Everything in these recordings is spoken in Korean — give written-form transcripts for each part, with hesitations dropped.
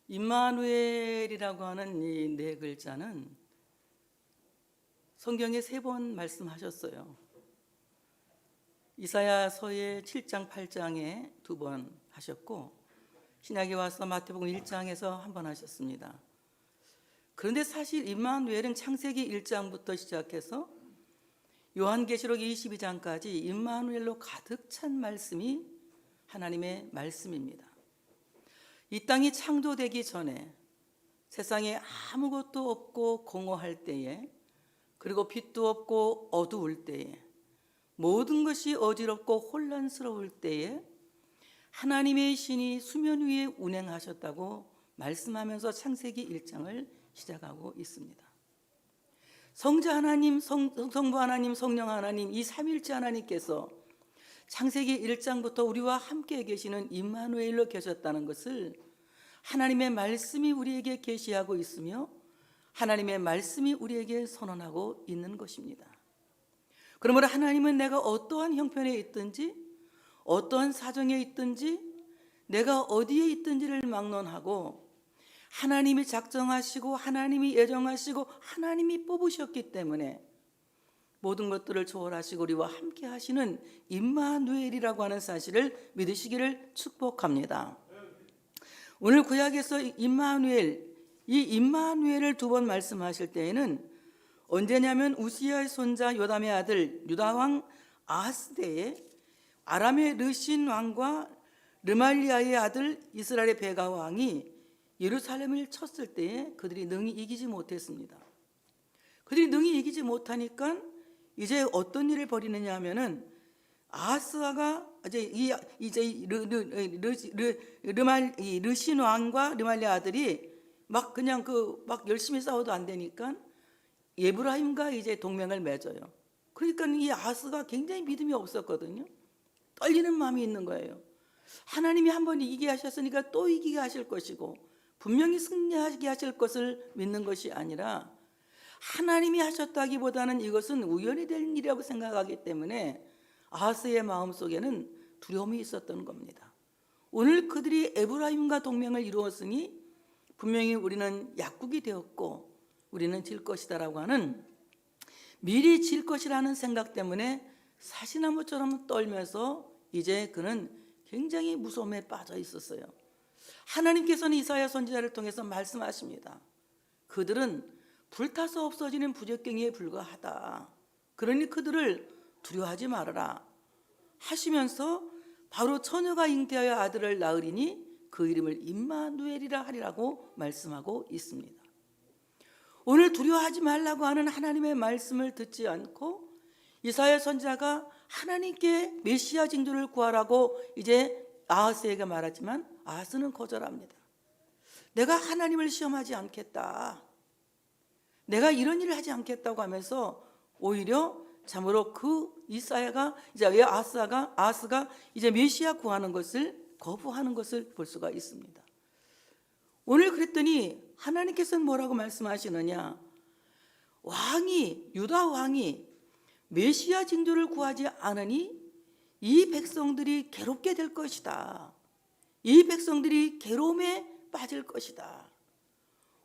임마누엘이라고 하는 이 네 글자는 성경에 3번 말씀하셨어요. 이사야서의 7장 8장에 2번 하셨고, 신약에 와서 마태복음 1장에서 한 번 하셨습니다. 그런데 사실 임마누엘은 창세기 1장부터 시작해서 요한계시록 22장까지 임마누엘로 가득 찬 말씀이 하나님의 말씀입니다. 이 땅이 창조되기 전에 세상에 아무것도 없고 공허할 때에, 그리고 빛도 없고 어두울 때에, 모든 것이 어지럽고 혼란스러울 때에 하나님의 신이 수면 위에 운행하셨다고 말씀하면서 창세기 1장을 시작하고 있습니다. 성자 하나님, 성부 하나님, 성령 하나님, 이 삼일째 하나님께서 창세기 1장부터 우리와 함께 계시는 임마누엘로 계셨다는 것을 하나님의 말씀이 우리에게 계시하고 있으며 하나님의 말씀이 우리에게 선언하고 있는 것입니다. 그러므로 하나님은 내가 어떠한 형편에 있든지, 어떠한 사정에 있든지, 내가 어디에 있든지를 막론하고 하나님이 작정하시고 하나님이 예정하시고 하나님이 뽑으셨기 때문에 모든 것들을 초월하시고 우리와 함께 하시는 임마누엘이라고 하는 사실을 믿으시기를 축복합니다. 오늘 구약에서 임마누엘, 이 임마누엘을 2번 말씀하실 때에는 언제냐면 우시야의 손자 요담의 아들 유다왕 아하스 때에 아람의 르신 왕과 르말리아의 아들 이스라엘의 베가 왕이 예루살렘을 쳤을 때에 그들이 능히 이기지 못했습니다. 그들이 능히 이기지 못하니까 이제 어떤 일을 벌이느냐 하면은 아하스가 르신 왕과 르말리아 아들이 막 그냥 막 열심히 싸워도 안 되니까 에브라임과 이제 동맹을 맺어요. 그러니까 이 아하스가 굉장히 믿음이 없었거든요. 떨리는 마음이 있는 거예요. 하나님이 한번 이기게 하셨으니까 또 이기게 하실 것이고 분명히 승리하게 하실 것을 믿는 것이 아니라 하나님이 하셨다기보다는 이것은 우연히 된 일이라고 생각하기 때문에 아하스의 마음속에는 두려움이 있었던 겁니다. 오늘 그들이 에브라임과 동맹을 이루었으니 분명히 우리는 약국이 되었고 우리는 질 것이다라고 하는, 미리 질 것이라는 생각 때문에 사시나무처럼 떨면서 이제 그는 굉장히 무서움에 빠져 있었어요. 하나님께서는 이사야 선지자를 통해서 말씀하십니다. 그들은 불타서 없어지는 부적갱이에 불과하다. 그러니 그들을 두려워하지 말아라 하시면서 바로 처녀가 잉태하여 아들을 낳으리니 그 이름을 임마누엘이라 하리라고 말씀하고 있습니다. 오늘 두려워하지 말라고 하는 하나님의 말씀을 듣지 않고 이사야 선지자가 하나님께 메시아 징조를 구하라고 이제 아하스에게 말하지만 아하스는 거절합니다. 내가 하나님을 시험하지 않겠다, 내가 이런 일을 하지 않겠다고 하면서 오히려 참으로 그 이사야가 이제 아하스가 이제 메시아 구하는 것을 거부하는 것을 볼 수가 있습니다. 오늘 그랬더니 하나님께서는 뭐라고 말씀하시느냐? 유다 왕이 메시아 징조를 구하지 않으니 이 백성들이 괴롭게 될 것이다. 이 백성들이 괴로움에 빠질 것이다.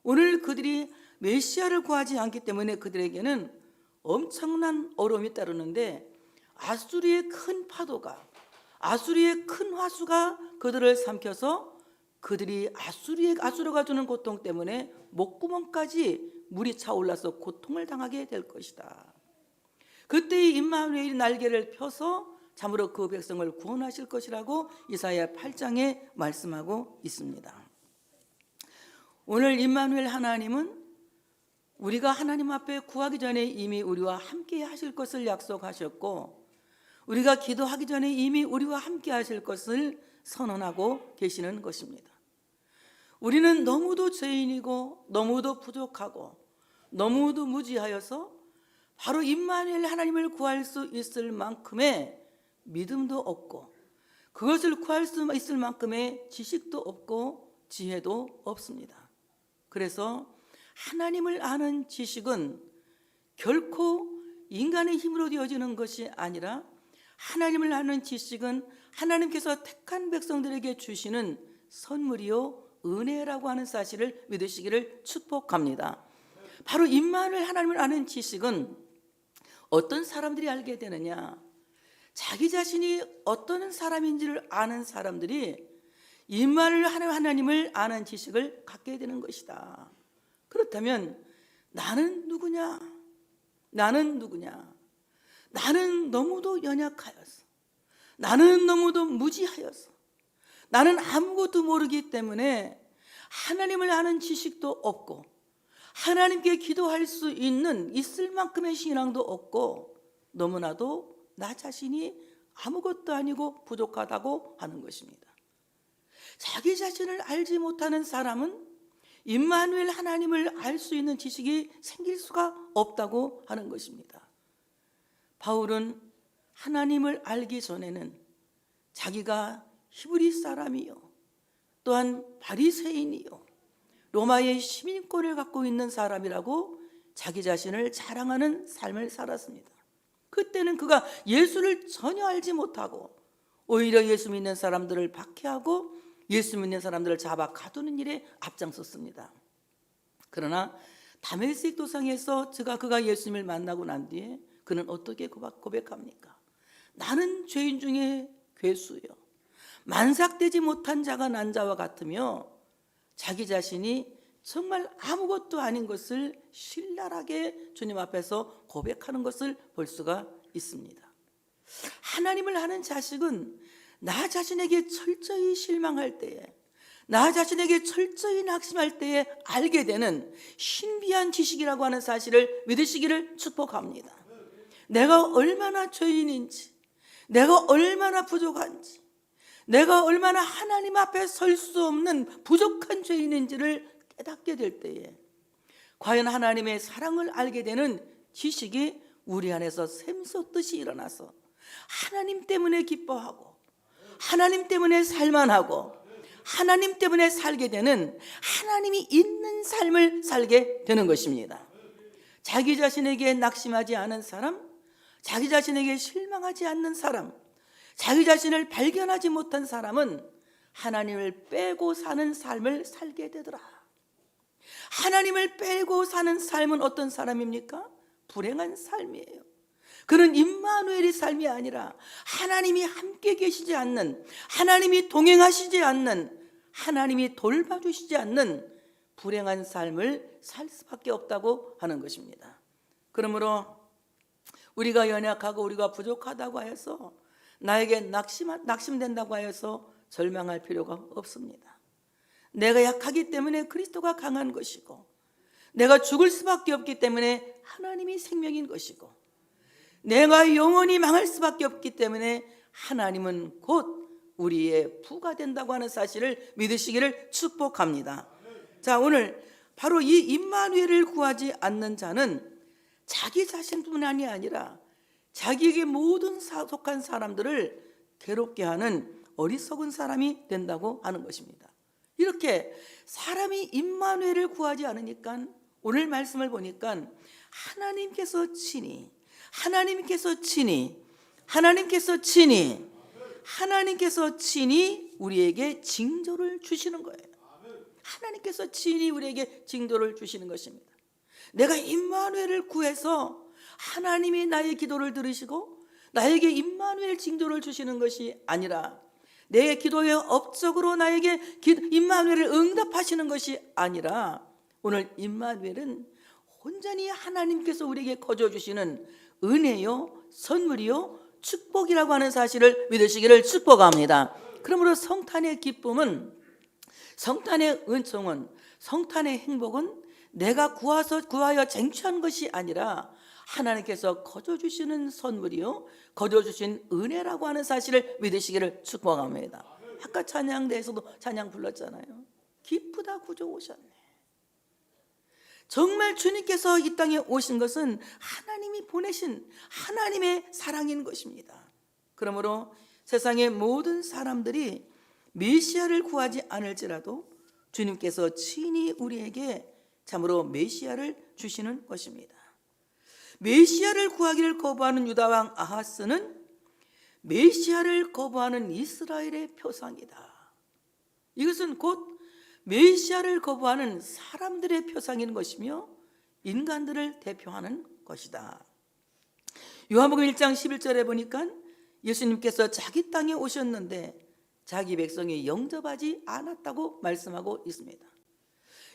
오늘 그들이 메시아를 구하지 않기 때문에 그들에게는 엄청난 어려움이 따르는데, 아수르의 큰 파도가, 아수르의 큰 화수가 그들을 삼켜서 그들이 아수르가 주는 고통 때문에 목구멍까지 물이 차올라서 고통을 당하게 될 것이다. 그때 임마누엘이 날개를 펴서 참으로 그 백성을 구원하실 것이라고 이사야 8장에 말씀하고 있습니다. 오늘 임마누엘 하나님은 우리가 하나님 앞에 구하기 전에 이미 우리와 함께 하실 것을 약속하셨고, 우리가 기도하기 전에 이미 우리와 함께 하실 것을 선언하고 계시는 것입니다. 우리는 너무도 죄인이고 너무도 부족하고 너무도 무지하여서 바로 임마누엘 하나님을 구할 수 있을 만큼의 믿음도 없고, 그것을 구할 수 있을 만큼의 지식도 없고 지혜도 없습니다. 그래서 하나님을 아는 지식은 결코 인간의 힘으로 되어지는 것이 아니라, 하나님을 아는 지식은 하나님께서 택한 백성들에게 주시는 선물이요 은혜라고 하는 사실을 믿으시기를 축복합니다. 바로 임마누엘 하나님을 아는 지식은 어떤 사람들이 알게 되느냐? 자기 자신이 어떤 사람인지를 아는 사람들이 임마누엘 하나님을 아는 지식을 갖게 되는 것이다. 그렇다면 나는 누구냐? 나는 누구냐? 나는 너무도 연약하여서, 나는 너무도 무지하여서, 나는 아무것도 모르기 때문에 하나님을 아는 지식도 없고 하나님께 기도할 수 있을 만큼의 신앙도 없고 너무나도 나 자신이 아무것도 아니고 부족하다고 하는 것입니다. 자기 자신을 알지 못하는 사람은 임마누엘 하나님을 알 수 있는 지식이 생길 수가 없다고 하는 것입니다. 바울은 하나님을 알기 전에는 자기가 히브리 사람이요, 또한 바리새인이요, 로마의 시민권을 갖고 있는 사람이라고 자기 자신을 자랑하는 삶을 살았습니다. 그때는 그가 예수를 전혀 알지 못하고 오히려 예수 믿는 사람들을 박해하고 예수 믿는 사람들을 잡아 가두는 일에 앞장섰습니다. 그러나 다메섹 도상에서 그가 예수님을 만나고 난 뒤에 그는 어떻게 고백합니까? 나는 죄인 중에 괴수요, 만삭되지 못한 자가 난 자와 같으며 자기 자신이 정말 아무것도 아닌 것을 신랄하게 주님 앞에서 고백하는 것을 볼 수가 있습니다. 하나님을 아는 자식은 나 자신에게 철저히 실망할 때에, 나 자신에게 철저히 낙심할 때에 알게 되는 신비한 지식이라고 하는 사실을 믿으시기를 축복합니다. 내가 얼마나 죄인인지, 내가 얼마나 부족한지, 내가 얼마나 하나님 앞에 설 수 없는 부족한 죄인인지를 깨닫게 될 때에 과연 하나님의 사랑을 알게 되는 지식이 우리 안에서 샘솟듯이 일어나서 하나님 때문에 기뻐하고 하나님 때문에 살만하고 하나님 때문에 살게 되는, 하나님이 있는 삶을 살게 되는 것입니다. 자기 자신에게 낙심하지 않은 사람, 자기 자신에게 실망하지 않는 사람, 자기 자신을 발견하지 못한 사람은 하나님을 빼고 사는 삶을 살게 되더라. 하나님을 빼고 사는 삶은 어떤 사람입니까? 불행한 삶이에요. 그는 임마누엘의 삶이 아니라 하나님이 함께 계시지 않는, 하나님이 동행하시지 않는, 하나님이 돌봐주시지 않는 불행한 삶을 살 수밖에 없다고 하는 것입니다. 그러므로 우리가 연약하고 우리가 부족하다고 해서 나에게 낙심된다고 해서 절망할 필요가 없습니다. 내가 약하기 때문에 그리스도가 강한 것이고, 내가 죽을 수밖에 없기 때문에 하나님이 생명인 것이고, 내가 영원히 망할 수밖에 없기 때문에 하나님은 곧 우리의 부가 된다고 하는 사실을 믿으시기를 축복합니다. 자, 오늘 바로 이 임마누엘을 구하지 않는 자는 자기 자신뿐만이 아니라 자기에게 모든 속한 사람들을 괴롭게 하는 어리석은 사람이 된다고 하는 것입니다. 이렇게 사람이 임마누엘을 구하지 않으니까 오늘 말씀을 보니까 하나님께서 친히 우리에게 징조를 주시는 거예요. 하나님께서 친히 우리에게 징조를 주시는 것입니다. 내가 임마누엘을 구해서 하나님이 나의 기도를 들으시고 나에게 임마누엘 징조를 주시는 것이 아니라, 내 기도에 업적으로 나에게 임마누엘을 응답하시는 것이 아니라, 오늘 임마누엘은 온전히 하나님께서 우리에게 거저 주시는 은혜요, 선물이요, 축복이라고 하는 사실을 믿으시기를 축복합니다. 그러므로 성탄의 기쁨은, 성탄의 은총은, 성탄의 행복은 내가 구하여 쟁취한 것이 아니라 하나님께서 거저 주시는 선물이요, 거저 주신 은혜라고 하는 사실을 믿으시기를 축복합니다. 아까 찬양대에서도 찬양 불렀잖아요. 기쁘다 구주 오셨네. 정말 주님께서 이 땅에 오신 것은 하나님이 보내신 하나님의 사랑인 것입니다. 그러므로 세상의 모든 사람들이 메시아를 구하지 않을지라도 주님께서 친히 우리에게 참으로 메시아를 주시는 것입니다. 메시아를 구하기를 거부하는 유다왕 아하스는 메시아를 거부하는 이스라엘의 표상이다. 이것은 곧 메시아를 거부하는 사람들의 표상인 것이며 인간들을 대표하는 것이다. 요한복음 1장 11절에 보니까 예수님께서 자기 땅에 오셨는데 자기 백성이 영접하지 않았다고 말씀하고 있습니다.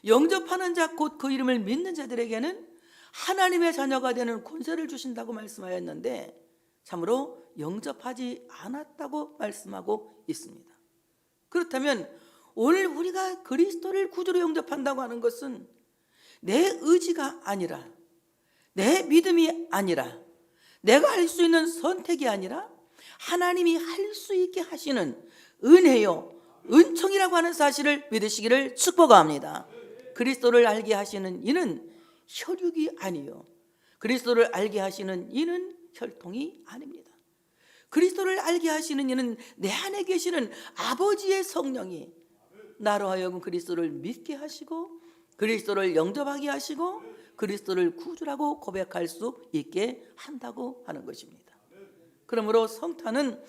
영접하는 자 곧 그 이름을 믿는 자들에게는 하나님의 자녀가 되는 권세를 주신다고 말씀하였는데 참으로 영접하지 않았다고 말씀하고 있습니다. 그렇다면 오늘 우리가 그리스도를 구주로 영접한다고 하는 것은 내 의지가 아니라, 내 믿음이 아니라, 내가 할 수 있는 선택이 아니라 하나님이 할 수 있게 하시는 은혜요, 은총이라고 하는 사실을 믿으시기를 축복합니다. 그리스도를 알게 하시는 이는 혈육이 아니요, 그리스도를 알게 하시는 이는 혈통이 아닙니다. 그리스도를 알게 하시는 이는 내 안에 계시는 아버지의 성령이 나로 하여금 그리스도를 믿게 하시고 그리스도를 영접하게 하시고 그리스도를 구주라고 고백할 수 있게 한다고 하는 것입니다. 그러므로 성탄은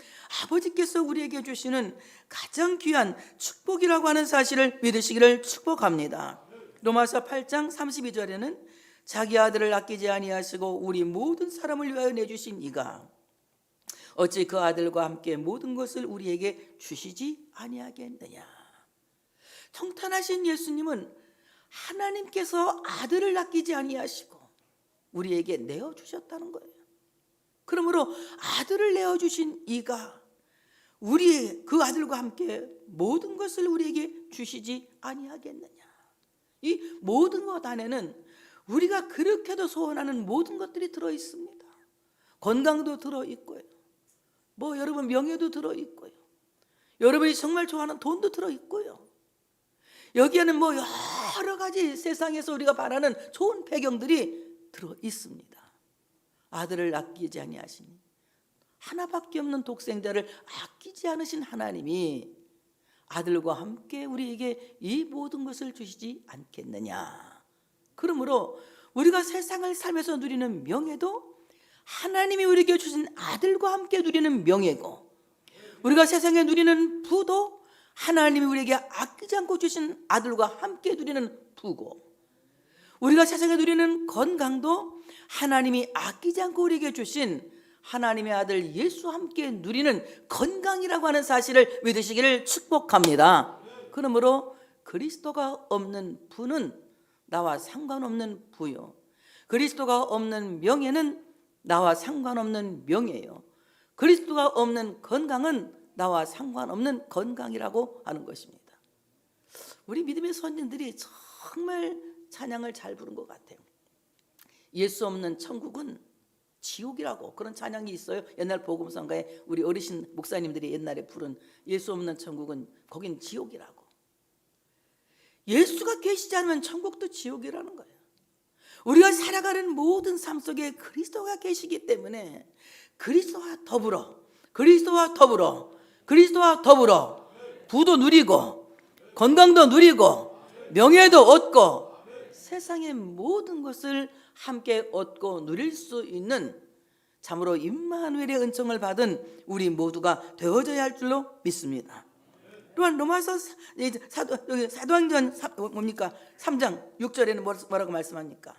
아버지께서 우리에게 주시는 가장 귀한 축복이라고 하는 사실을 믿으시기를 축복합니다. 로마서 8장 32절에는 자기 아들을 아끼지 아니하시고 우리 모든 사람을 위하여 내주신 이가 어찌 그 아들과 함께 모든 것을 우리에게 주시지 아니하겠느냐. 성탄하신 예수님은 하나님께서 아들을 아끼지 아니하시고 우리에게 내어주셨다는 거예요. 그러므로 아들을 내어주신 이가 우리 그 아들과 함께 모든 것을 우리에게 주시지 아니하겠느냐. 이 모든 것 안에는 우리가 그렇게도 소원하는 모든 것들이 들어있습니다. 건강도 들어있고요, 여러분 명예도 들어있고요, 여러분이 정말 좋아하는 돈도 들어있고요, 여기에는 여러 가지 세상에서 우리가 바라는 좋은 배경들이 들어있습니다. 아들을 아끼지 아니하시니 하나밖에 없는 독생자를 아끼지 않으신 하나님이 아들과 함께 우리에게 이 모든 것을 주시지 않겠느냐. 그러므로 우리가 세상을 살면서 누리는 명예도 하나님이 우리에게 주신 아들과 함께 누리는 명예고, 우리가 세상에 누리는 부도 하나님이 우리에게 아끼지 않고 주신 아들과 함께 누리는 부고, 우리가 세상에 누리는 건강도 하나님이 아끼지 않고 우리에게 주신 하나님의 아들 예수와 함께 누리는 건강이라고 하는 사실을 믿으시기를 축복합니다. 그러므로 그리스도가 없는 부는 나와 상관없는 부요, 그리스도가 없는 명예는 나와 상관없는 명예요, 그리스도가 없는 건강은 나와 상관없는 건강이라고 하는 것입니다. 우리 믿음의 선진들이 정말 찬양을 잘 부른 것 같아요. 예수 없는 천국은 지옥이라고, 그런 찬양이 있어요. 옛날 복음성가에 우리 어르신 목사님들이 옛날에 부른 예수 없는 천국은 거긴 지옥이라고. 예수가 계시지 않으면 천국도 지옥이라는 거예요. 우리가 살아가는 모든 삶 속에 그리스도가 계시기 때문에 그리스도와 더불어 부도 누리고 건강도 누리고 명예도 얻고 세상의 모든 것을 함께 얻고 누릴 수 있는 참으로 임마누엘의 은총을 받은 우리 모두가 되어져야 할 줄로 믿습니다. 또한 로마서 사도행전 3장 6절에는 뭐라고 말씀합니까?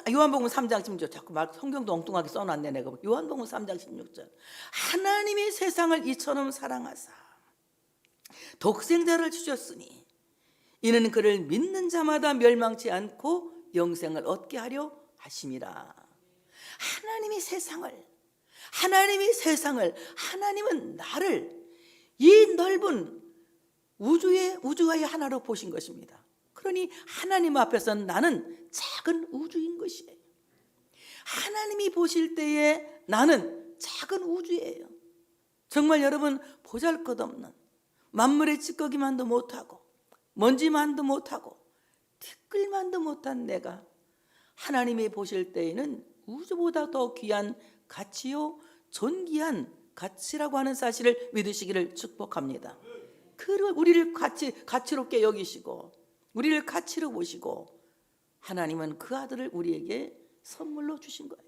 요한복음 3장 16절, 자꾸 성경도 엉뚱하게 써놨네 내가. 요한복음 3장 16절, 하나님이 세상을 이처럼 사랑하사 독생자를 주셨으니 이는 그를 믿는 자마다 멸망치 않고 영생을 얻게 하려 하심이라. 하나님은 나를 이 넓은 우주의 하나로 보신 것입니다. 그러니 하나님 앞에서는 나는 작은 우주인 것이에요. 하나님이 보실 때에 나는 작은 우주예요. 정말 여러분, 보잘것없는 만물의 찌꺼기만도 못하고 먼지만도 못하고 티끌만도 못한 내가 하나님이 보실 때에는 우주보다 더 귀한 가치요 존귀한 가치라고 하는 사실을 믿으시기를 축복합니다. 우리를 가치롭게 여기시고 우리를 가치로 보시고 하나님은 그 아들을 우리에게 선물로 주신 거예요.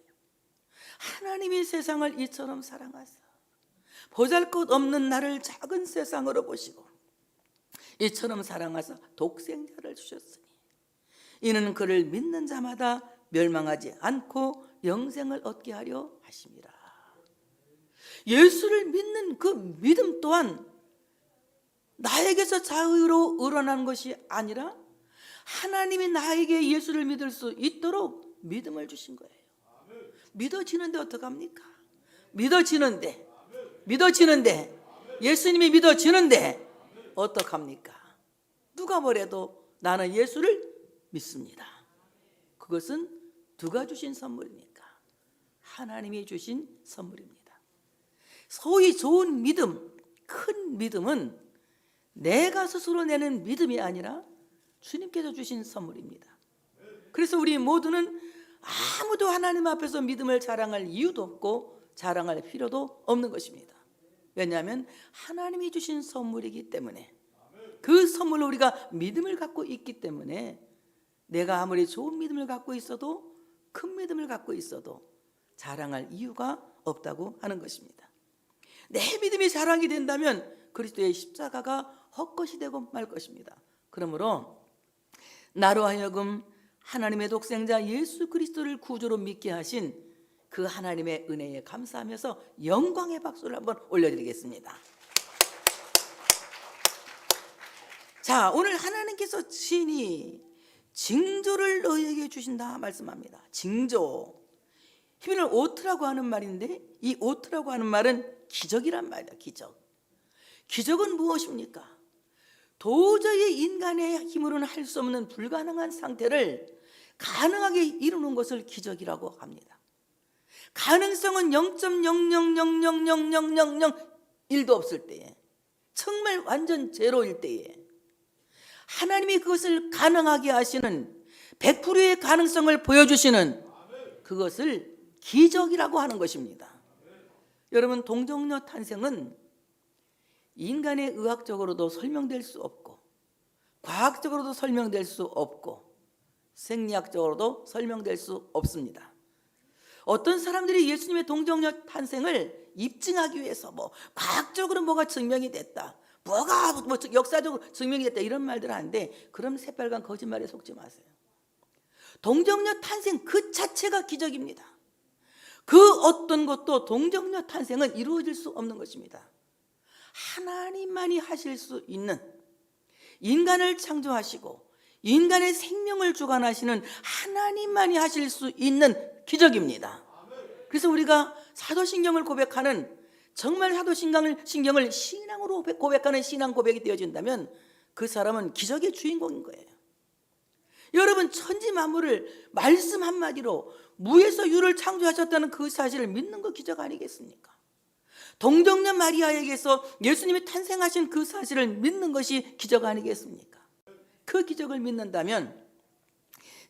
하나님이 세상을 이처럼 사랑하사 보잘것없는 나를 작은 세상으로 보시고 이처럼 사랑하사 독생자를 주셨으니 이는 그를 믿는 자마다 멸망하지 않고 영생을 얻게 하려 하심이라. 예수를 믿는 그 믿음 또한 나에게서 자의로 우러나는 것이 아니라 하나님이 나에게 예수를 믿을 수 있도록 믿음을 주신 거예요. 믿어지는데 어떡합니까? 믿어지는데 예수님이 믿어지는데 어떡합니까? 누가 뭐래도 나는 예수를 믿습니다. 그것은 누가 주신 선물입니까? 하나님이 주신 선물입니다. 소위 좋은 믿음, 큰 믿음은 내가 스스로 내는 믿음이 아니라 주님께서 주신 선물입니다. 그래서 우리 모두는 아무도 하나님 앞에서 믿음을 자랑할 이유도 없고 자랑할 필요도 없는 것입니다. 왜냐하면 하나님이 주신 선물이기 때문에, 그 선물로 우리가 믿음을 갖고 있기 때문에 내가 아무리 좋은 믿음을 갖고 있어도, 큰 믿음을 갖고 있어도 자랑할 이유가 없다고 하는 것입니다. 내 믿음이 자랑이 된다면 그리스도의 십자가가 헛것이 되고 말 것입니다. 그러므로 나로 하여금 하나님의 독생자 예수 그리스도를 구주로 믿게 하신 그 하나님의 은혜에 감사하면서 영광의 박수를 한번 올려드리겠습니다. 자, 오늘 하나님께서 친히 징조를 너희에게 주신다 말씀합니다. 징조, 히브리어로 오트라고 하는 말인데, 이 오트라고 하는 말은 기적이란 말이다. 기적은 무엇입니까? 도저히 인간의 힘으로는 할 수 없는 불가능한 상태를 가능하게 이루는 것을 기적이라고 합니다. 가능성은 0.000000001도 없을 때에, 정말 완전 제로일 때에 하나님이 그것을 가능하게 하시는 100%의 가능성을 보여주시는 그것을 기적이라고 하는 것입니다. 여러분, 동정녀 탄생은 인간의 의학적으로도 설명될 수 없고, 과학적으로도 설명될 수 없고, 생리학적으로도 설명될 수 없습니다. 어떤 사람들이 예수님의 동정녀 탄생을 입증하기 위해서 과학적으로 뭐가 증명이 됐다, 뭐가 역사적으로 증명이 됐다, 이런 말들을 하는데, 그럼 새빨간 거짓말에 속지 마세요. 동정녀 탄생 그 자체가 기적입니다. 그 어떤 것도 동정녀 탄생은 이루어질 수 없는 것입니다. 하나님만이 하실 수 있는, 인간을 창조하시고 인간의 생명을 주관하시는 하나님만이 하실 수 있는 기적입니다. 그래서 우리가 사도신경을 고백하는, 정말 사도신경을 신앙으로 고백하는 신앙 고백이 되어진다면 그 사람은 기적의 주인공인 거예요. 여러분, 천지 만물을 말씀 한마디로 무에서 유를 창조하셨다는 그 사실을 믿는 거 기적 아니겠습니까? 동정녀 마리아에게서 예수님이 탄생하신 그 사실을 믿는 것이 기적 아니겠습니까? 그 기적을 믿는다면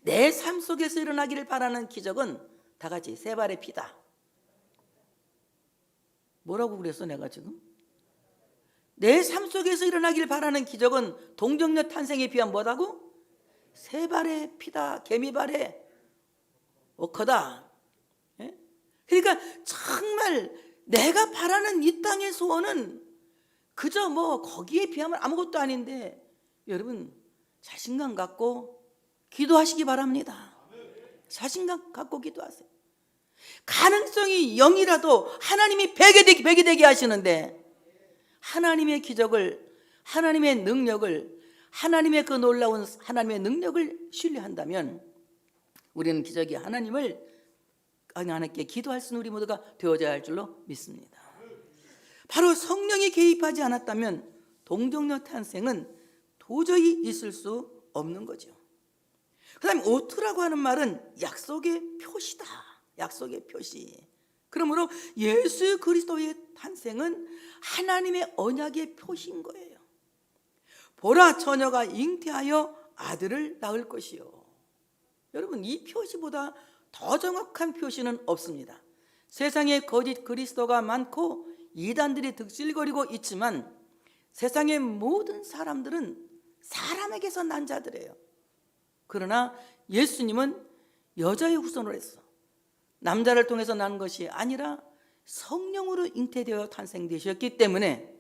내 삶 속에서 일어나기를 바라는 기적은 다 같이 세 발의 피다. 뭐라고 그랬어 내가 지금? 내 삶 속에서 일어나기를 바라는 기적은 동정녀 탄생에 비하면 뭐라고? 세 발의 피다, 개미발의 워커다. 예? 그러니까 정말 내가 바라는 이 땅의 소원은 그저 거기에 비하면 아무것도 아닌데, 여러분 자신감 갖고 기도하시기 바랍니다. 자신감 갖고 기도하세요. 가능성이 0이라도 하나님이 100이 되게 하시는데, 하나님의 기적을, 하나님의 능력을, 하나님의 그 놀라운 하나님의 능력을 신뢰한다면 우리는 기적이 하나님께 기도할 수 있는 우리 모두가 되어져야 할 줄로 믿습니다. 바로 성령이 개입하지 않았다면 동정녀 탄생은 도저히 있을 수 없는 거죠. 그 다음에 오트라고 하는 말은 약속의 표시다. 약속의 표시. 그러므로 예수 그리스도의 탄생은 하나님의 언약의 표시인 거예요. 보라, 처녀가 잉태하여 아들을 낳을 것이요. 여러분, 이 표시보다 더 정확한 표시는 없습니다. 세상에 거짓 그리스도가 많고 이단들이 득실거리고 있지만 세상의 모든 사람들은 사람에게서 난 자들이에요. 그러나 예수님은 여자의 후손으로 했어. 남자를 통해서 난 것이 아니라 성령으로 잉태되어 탄생되셨기 때문에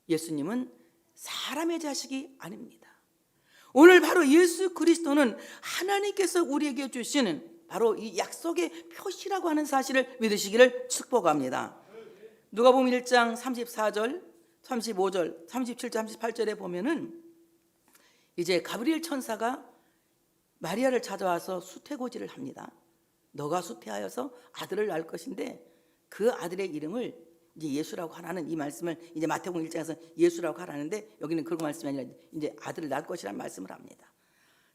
예수님은 사람의 자식이 아닙니다. 오늘 바로 예수 그리스도는 하나님께서 우리에게 주시는 바로 이 약속의 표시라고 하는 사실을 믿으시기를 축복합니다. 누가복음 1장 34절, 35절, 37절, 38절에 보면은 이제 가브리엘 천사가 마리아를 찾아와서 수태고지를 합니다. 너가 수태하여서 아들을 낳을 것인데 그 아들의 이름을 이제 예수라고 하라는 이 말씀을 이제 마태복음 1장에서 예수라고 하라는데 여기는 그런 말씀이 아니라 이제 아들을 낳을 것이라는 말씀을 합니다.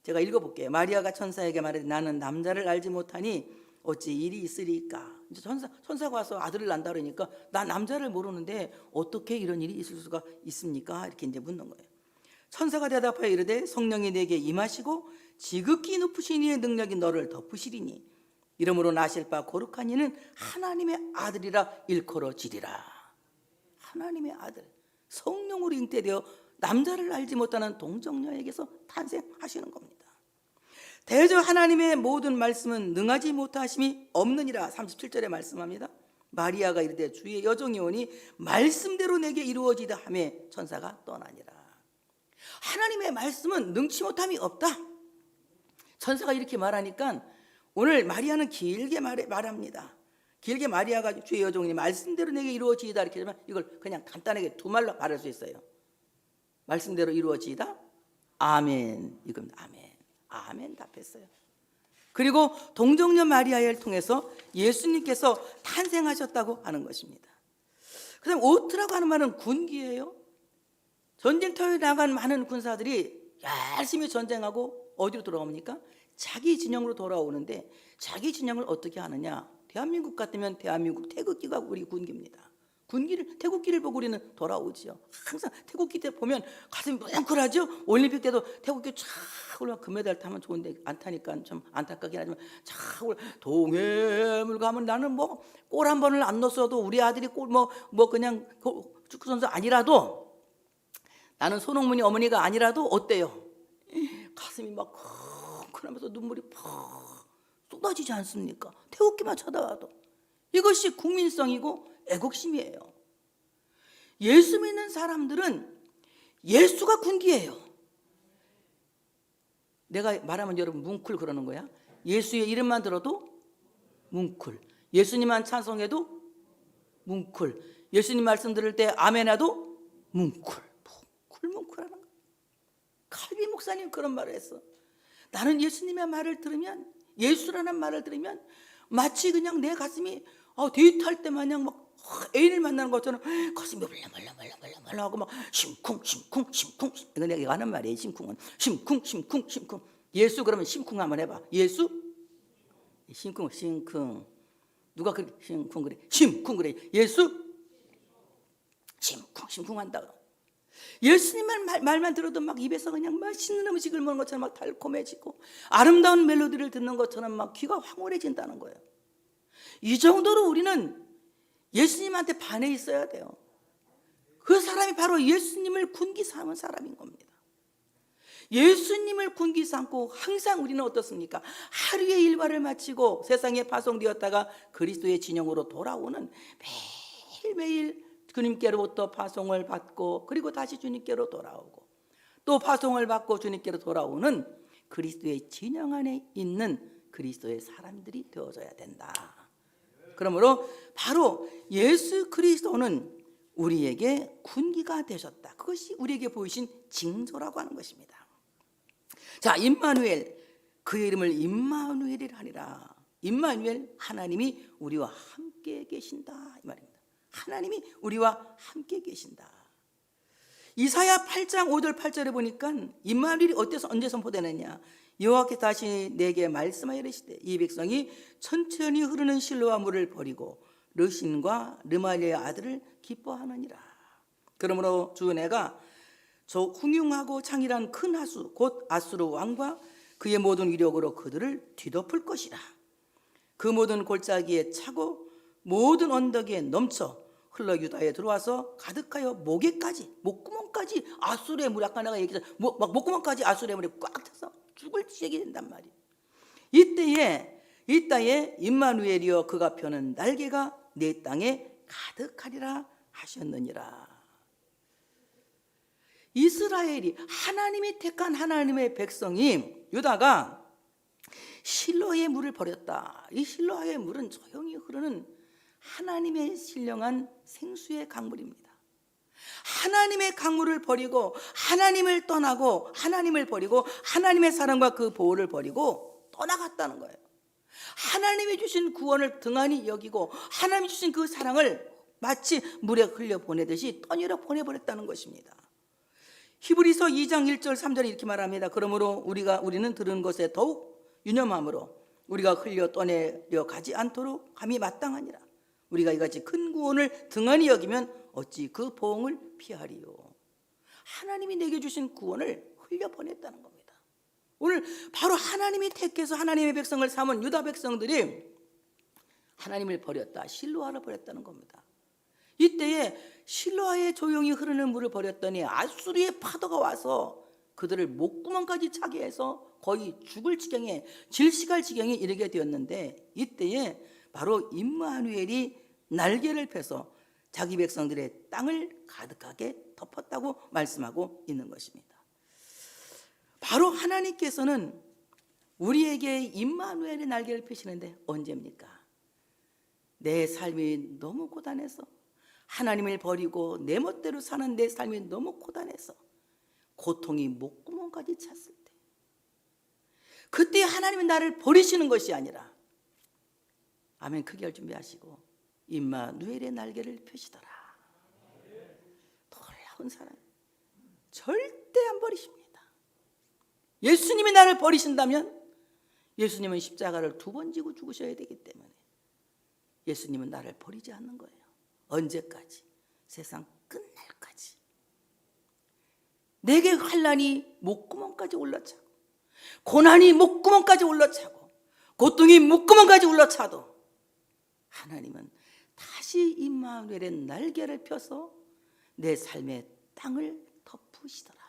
제가 읽어볼게요. 마리아가 천사에게 말하되 나는 남자를 알지 못하니 어찌 일이 있으리까. 이제 천사가 와서 아들을 낳는다 그러니까 나 남자를 모르는데 어떻게 이런 일이 있을 수가 있습니까? 이렇게 이제 묻는 거예요. 천사가 대답하여 이르되 성령이 내게 임하시고 지극히 높으신 이의 능력이 너를 덮으시리니 이러므로 나실 바 거룩한 이는 하나님의 아들이라 일컬어지리라. 하나님의 아들, 성령으로 잉태되어 남자를 알지 못하는 동정녀에게서 탄생하시는 겁니다. 대저 하나님의 모든 말씀은 능하지 못하심이 없느니라. 37절에 말씀합니다. 마리아가 이르되 주의 여종이 오니 말씀대로 내게 이루어지다 하며 천사가 떠나니라. 하나님의 말씀은 능치 못함이 없다. 천사가 이렇게 말하니까 오늘 마리아는 길게 말합니다. 길게 마리아가 주의 여종이니 말씀대로 내게 이루어지이다 이렇게 하면 이걸 그냥 간단하게 두 말로 말할 수 있어요. 말씀대로 이루어지이다. 아멘. 이겁니다. 아멘. 아멘 답했어요. 그리고 동정녀 마리아를 통해서 예수님께서 탄생하셨다고 하는 것입니다. 그 다음에 오트라고 하는 말은 군기예요. 전쟁터에 나간 많은 군사들이 열심히 전쟁하고 어디로 돌아옵니까? 자기 진영으로 돌아오는데 자기 진영을 어떻게 하느냐? 대한민국 같으면 대한민국 태극기가 우리 군기입니다. 태극기를 보고 우리는 돌아오지요. 항상 태극기 때 보면 가슴이 뭉클하죠. 올림픽 때도 태극기 쫙 올라 금메달 타면 좋은데 안 타니까 좀 안타깝긴 하지만 쫙 올라 동해물 가면 나는 뭐 골 한 번을 안 넣었어도 우리 아들이 골 뭐 그냥 축구 선수 아니라도 나는 손흥민이 어머니가 아니라도 어때요? 가슴이 막 쿵쿵하면서 눈물이 팍 쏟아지지 않습니까? 태극기만 쳐다봐도 이것이 국민성이고 애국심이에요. 예수 믿는 사람들은 예수가 군기예요. 내가 말하면 여러분 뭉클 그러는 거야. 예수의 이름만 들어도 뭉클. 예수님만 찬송해도 뭉클. 예수님 말씀 들을 때 아멘해도 뭉클. 뭉클하는 거야. 칼빈 목사님 그런 말을 했어. 나는 예수님의 말을 들으면 예수라는 말을 들으면 마치 그냥 내 가슴이 데이트할 때 마냥 막 애인을 만나는 것처럼 가슴이 말라 하고 막 심쿵 이거 내가 하는 말이에요. 심쿵은 심쿵 예수 그러면 심쿵 한번 해봐. 예수 심쿵 누가 그렇게 심쿵 그래? 심쿵 그래. 예수 심쿵 한다. 예수님 말만 들어도 막 입에서 그냥 맛있는 음식을 먹는 것처럼 막 달콤해지고 아름다운 멜로디를 듣는 것처럼 막 귀가 황홀해진다는 거예요. 이 정도로 우리는 예수님한테 반해 있어야 돼요. 그 사람이 바로 예수님을 군기 삼은 사람인 겁니다. 예수님을 군기 삼고 항상 우리는 어떻습니까? 하루의 일과를 마치고 세상에 파송되었다가 그리스도의 진영으로 돌아오는 매일매일 주님께로부터 파송을 받고 그리고 다시 주님께로 돌아오고 또 파송을 받고 주님께로 돌아오는 그리스도의 진영 안에 있는 그리스도의 사람들이 되어져야 된다. 그러므로 바로 예수 그리스도는 우리에게 군기가 되셨다. 그것이 우리에게 보이신 징조라고 하는 것입니다. 자, 임마누엘, 그의 이름을 임마누엘이라 하니라. 임마누엘, 하나님이 우리와 함께 계신다 이 말입니다. 하나님이 우리와 함께 계신다. 이사야 8장 5절 8절에 보니까 임마누엘이 언제 선포되느냐? 여호와께서 다시 내게 말씀하여 이르시되 이 백성이 천천히 흐르는 실로와 물을 버리고 르신과 르말리의 아들을 기뻐하느니라. 그러므로 주 내가 저 훌륭하고 창일한 큰 하수 곧 아수르 왕과 그의 모든 위력으로 그들을 뒤덮을 것이라. 그 모든 골짜기에 차고 모든 언덕에 넘쳐 흘러 유다에 들어와서 가득하여 목구멍까지 아수르의 물, 아까 내가 얘기했잖아. 목구멍까지 아수르의 물이 꽉 차서 죽을 지경이 된단 말이에요. 이때에 임마누엘이여 그가 펴는 날개가 내 땅에 가득하리라 하셨느니라. 이스라엘이 하나님이 택한 하나님의 백성이 유다가 실로의 물을 버렸다. 이 실로의 물은 조용히 흐르는 하나님의 신령한 생수의 강물입니다. 하나님의 강물을 버리고 하나님을 떠나고 하나님을 버리고 하나님의 사랑과 그 보호를 버리고 떠나갔다는 거예요. 하나님이 주신 구원을 등한히 여기고 하나님이 주신 그 사랑을 마치 물에 흘려 보내듯이 떠내려 보내버렸다는 것입니다. 히브리서 2장 1절 3절에 이렇게 말합니다. 그러므로 우리는 들은 것에 더욱 유념함으로 우리가 흘려 떠내려 가지 않도록 감히 마땅하니라. 우리가 이같이 큰 구원을 등한히 여기면 어찌 그 보응을 피하리요. 하나님이 내게 주신 구원을 흘려 보냈다는 겁니다. 오늘 바로 하나님이 택해서 하나님의 백성을 삼은 유다 백성들이 하나님을 버렸다, 실로아를 버렸다는 겁니다. 이때에 실로아에 조용히 흐르는 물을 버렸더니 아수르의 파도가 와서 그들을 목구멍까지 차게 해서 거의 죽을 지경에, 질식할 지경에 이르게 되었는데, 이때에 바로 임마누엘이 날개를 펴서 자기 백성들의 땅을 가득하게 덮었다고 말씀하고 있는 것입니다. 바로 하나님께서는 우리에게 임마누엘의 날개를 펴시는데 언제입니까? 내 삶이 너무 고단해서, 하나님을 버리고 내 멋대로 사는 내 삶이 너무 고단해서 고통이 목구멍까지 찼을 때, 그때 하나님은 나를 버리시는 것이 아니라, 아멘, 크게 할 준비하시고 임마누엘의 날개를 펴시더라. 놀라운 사랑, 절대 안 버리십니다. 예수님이 나를 버리신다면 예수님은 십자가를 2번 지고 죽으셔야 되기 때문에 예수님은 나를 버리지 않는 거예요. 언제까지? 세상 끝날까지. 내게 환난이 목구멍까지 올라차고, 고난이 목구멍까지 올라차고, 고통이 목구멍까지 올라차도 하나님은 다시 임마누엘의 날개를 펴서 내 삶의 땅을 덮으시더라.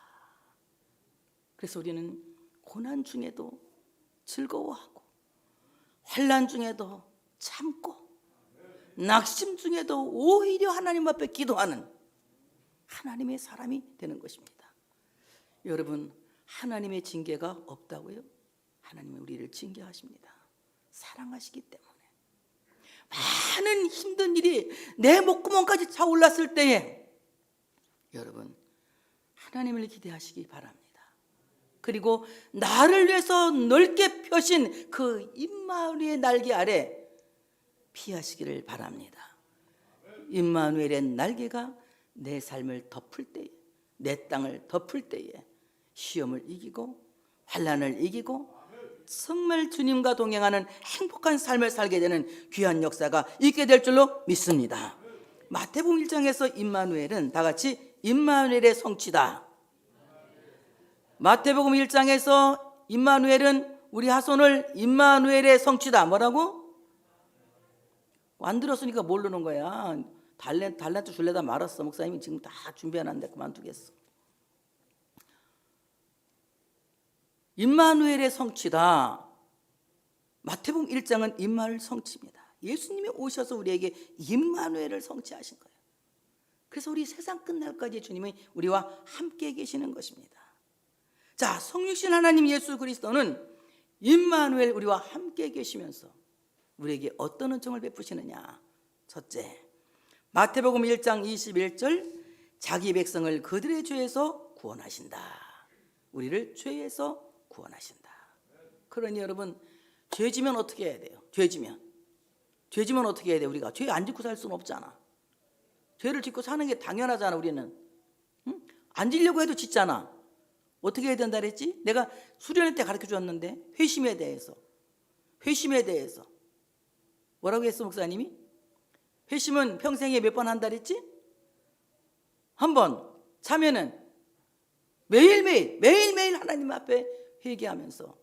그래서 우리는 고난 중에도 즐거워하고, 환난 중에도 참고, 낙심 중에도 오히려 하나님 앞에 기도하는 하나님의 사람이 되는 것입니다. 여러분, 하나님의 징계가 없다고요? 하나님은 우리를 징계하십니다. 사랑하시기 때문에. 많은 힘든 일이 내 목구멍까지 차올랐을 때에 여러분, 하나님을 기대하시기 바랍니다. 그리고 나를 위해서 넓게 펴신 그 임마누엘의 날개 아래 피하시기를 바랍니다. 임마누엘의 날개가 내 삶을 덮을 때에, 내 땅을 덮을 때에 시험을 이기고 환난을 이기고 정말 주님과 동행하는 행복한 삶을 살게 되는 귀한 역사가 있게 될 줄로 믿습니다. 마태복음 1장에서 임마누엘은 다 같이 임마누엘의 성취다. 마태복음 1장에서 임마누엘은 우리 하손을 임마누엘의 성취다. 뭐라고? 안 들었으니까 모르는 거야. 달란트 줄래다 말았어. 목사님이 지금 다 준비해놨는데 그만두겠어. 임마누엘의 성취다. 마태복음 1장은 임마누엘 성취입니다. 예수님이 오셔서 우리에게 임마누엘을 성취하신 거예요. 그래서 우리 세상 끝날까지 주님이 우리와 함께 계시는 것입니다. 자, 성육신 하나님 예수 그리스도는 임마누엘, 우리와 함께 계시면서 우리에게 어떤 은총을 베푸시느냐. 첫째, 마태복음 1장 21절, 자기 백성을 그들의 죄에서 구원하신다. 우리를 죄에서 구원하신다. 그러니 여러분, 죄지면 어떻게 해야 돼요? 죄지면 어떻게 해야 돼요? 우리가 죄 안 짓고 살 수는 없잖아. 죄를 짓고 사는 게 당연하잖아. 우리는 안 지려고 해도 짓잖아. 어떻게 해야 된다 그랬지? 내가 수련회 때 가르쳐 줬는데, 회심에 대해서 뭐라고 했어 목사님이? 회심은 평생에 몇 번 한다 그랬지? 한 번. 참여는 매일매일 하나님 앞에 회개하면서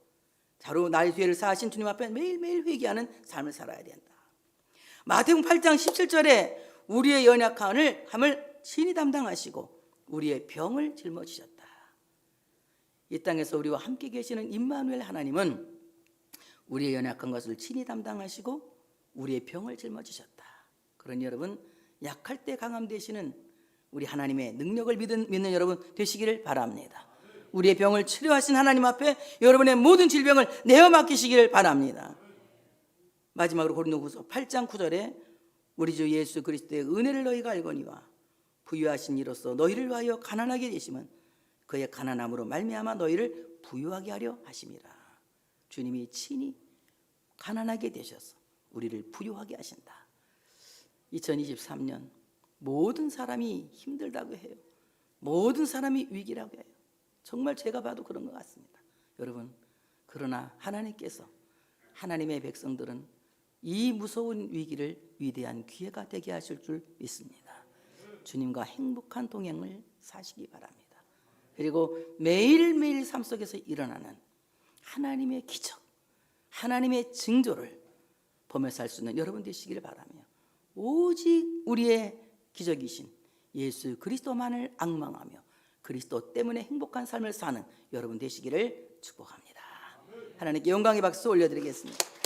자로 나의 죄를 사하신 주님 앞에 매일매일 회개하는 삶을 살아야 된다. 마태복음 8장 17절에 우리의 연약함을 친히 담당하시고 우리의 병을 짊어지셨다. 이 땅에서 우리와 함께 계시는 임마누엘 하나님은 우리의 연약한 것을 친히 담당하시고 우리의 병을 짊어지셨다. 그러니 여러분, 약할 때 강함 되시는 우리 하나님의 능력을 믿는 여러분 되시기를 바랍니다. 우리의 병을 치료하신 하나님 앞에 여러분의 모든 질병을 내어 맡기시기를 바랍니다. 마지막으로 고린도후서 8장 9절에 우리 주 예수 그리스도의 은혜를 너희가 알거니와 부유하신 이로써 너희를 위하여 가난하게 되심은 그의 가난함으로 말미암아 너희를 부유하게 하려 하심이라. 주님이 친히 가난하게 되셔서 우리를 부유하게 하신다. 2023년 모든 사람이 힘들다고 해요. 모든 사람이 위기라고 해요. 정말 제가 봐도 그런 것 같습니다. 여러분, 그러나 하나님께서 하나님의 백성들은 이 무서운 위기를 위대한 기회가 되게 하실 줄 믿습니다. 주님과 행복한 동행을 사시기 바랍니다. 그리고 매일매일 삶 속에서 일어나는 하나님의 기적, 하나님의 징조를 보며 살 수 있는 여러분 되시기를 바라며 오직 우리의 기적이신 예수 그리스도만을 앙망하며 그리스도 때문에 행복한 삶을 사는 여러분 되시기를 축복합니다. 하나님께 영광의 박수 올려드리겠습니다.